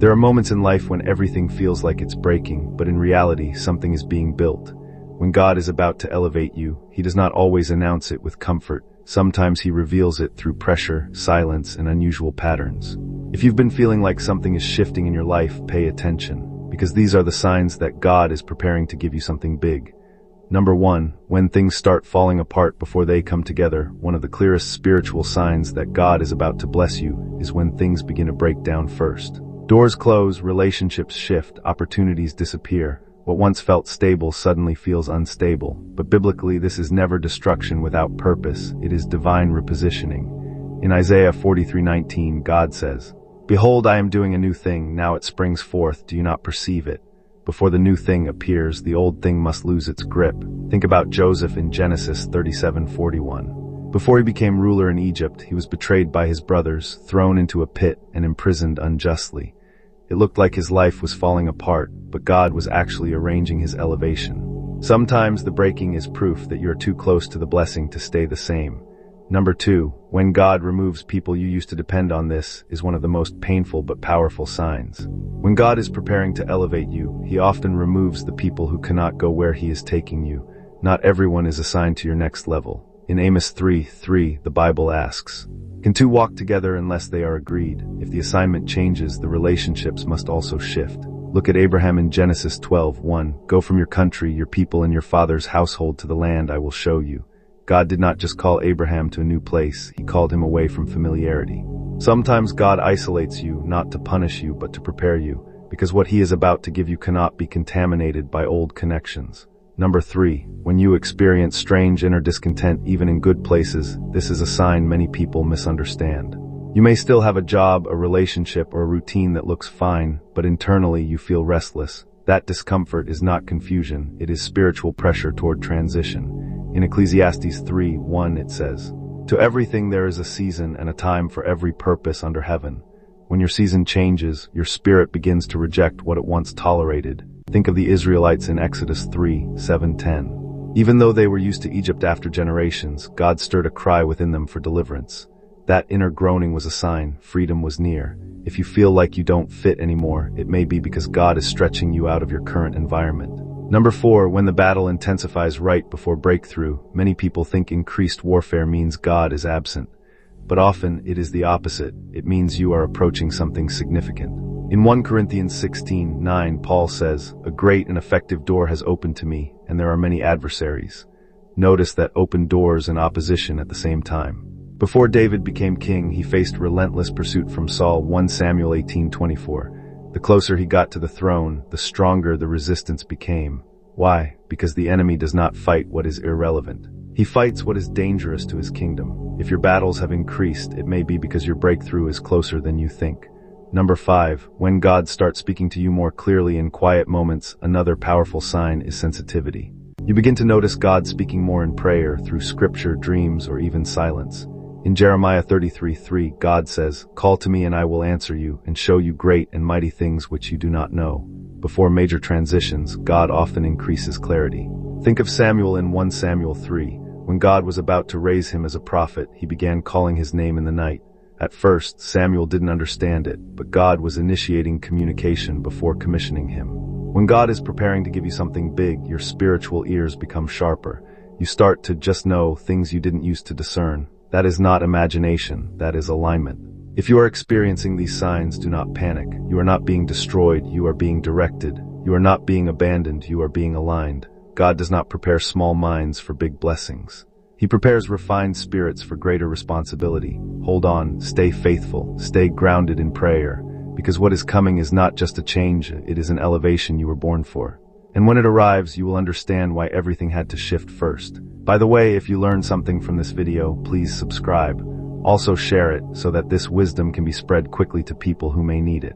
There are moments in life when everything feels like it's breaking, but in reality, something is being built. When God is about to elevate you, He does not always announce it with comfort. Sometimes He reveals it through pressure, silence, and unusual patterns. If you've been feeling like something is shifting in your life, pay attention, because these are the signs that God is preparing to give you something big. Number 1, when things start falling apart before they come together, one of the clearest spiritual signs that God is about to bless you is when things begin to break down first. Doors close, relationships shift, opportunities disappear. What once felt stable suddenly feels unstable. But biblically, this is never destruction without purpose. It is divine repositioning. In Isaiah 43:19, God says, "Behold, I am doing a new thing. Now it springs forth. Do you not perceive it? Before the new thing appears, the old thing must lose its grip." Think about Joseph in Genesis 37:41. Before he became ruler in Egypt, he was betrayed by his brothers, thrown into a pit, and imprisoned unjustly. It looked like his life was falling apart, but God was actually arranging his elevation. Sometimes the breaking is proof that you're too close to the blessing to stay the same. Number 2, when God removes people you used to depend on, this is one of the most painful but powerful signs. When God is preparing to elevate you, He often removes the people who cannot go where He is taking you. Not everyone is assigned to your next level. In Amos 3:3, the Bible asks, "Can two walk together unless they are agreed? If the assignment changes, the relationships must also shift." Look at Abraham in Genesis 12:1. "Go from your country, your people, and your father's household to the land I will show you." God did not just call Abraham to a new place, He called him away from familiarity. Sometimes God isolates you, not to punish you, but to prepare you, because what He is about to give you cannot be contaminated by old connections. Number 3, when you experience strange inner discontent even in good places, this is a sign many people misunderstand. You may still have a job, a relationship, or a routine that looks fine, but internally you feel restless. That discomfort is not confusion, it is spiritual pressure toward transition. In Ecclesiastes 3:1 it says, "To everything there is a season and a time for every purpose under heaven." When your season changes, your spirit begins to reject what it once tolerated. Think of the Israelites in Exodus 3:7-10. Even though they were used to Egypt after generations, God stirred a cry within them for deliverance. That inner groaning was a sign freedom was near. If you feel like you don't fit anymore, it may be because God is stretching you out of your current environment. Number 4, when the battle intensifies right before breakthrough, many people think increased warfare means God is absent. But often, it is the opposite. It means you are approaching something significant. In 1 Corinthians 16:9, Paul says, "A great and effective door has opened to me, and there are many adversaries." Notice that open doors and opposition at the same time. Before David became king, he faced relentless pursuit from Saul, 1 Samuel 18:24. The closer he got to the throne, the stronger the resistance became. Why? Because the enemy does not fight what is irrelevant. He fights what is dangerous to his kingdom. If your battles have increased, it may be because your breakthrough is closer than you think. Number 5, when God starts speaking to you more clearly in quiet moments, another powerful sign is sensitivity. You begin to notice God speaking more in prayer, through scripture, dreams, or even silence. In Jeremiah 33:3, God says, "Call to me and I will answer you, and show you great and mighty things which you do not know." Before major transitions, God often increases clarity. Think of Samuel in 1 Samuel 3. When God was about to raise him as a prophet, He began calling his name in the night. At first, Samuel didn't understand it, but God was initiating communication before commissioning him. When God is preparing to give you something big, your spiritual ears become sharper. You start to just know things you didn't used to discern. That is not imagination, that is alignment. If you are experiencing these signs, do not panic. You are not being destroyed, you are being directed. You are not being abandoned, you are being aligned. God does not prepare small minds for big blessings. He prepares refined spirits for greater responsibility. Hold on, stay faithful, stay grounded in prayer, because what is coming is not just a change, it is an elevation you were born for. And when it arrives, you will understand why everything had to shift first. By the way, if you learned something from this video, please subscribe. Also share it so that this wisdom can be spread quickly to people who may need it.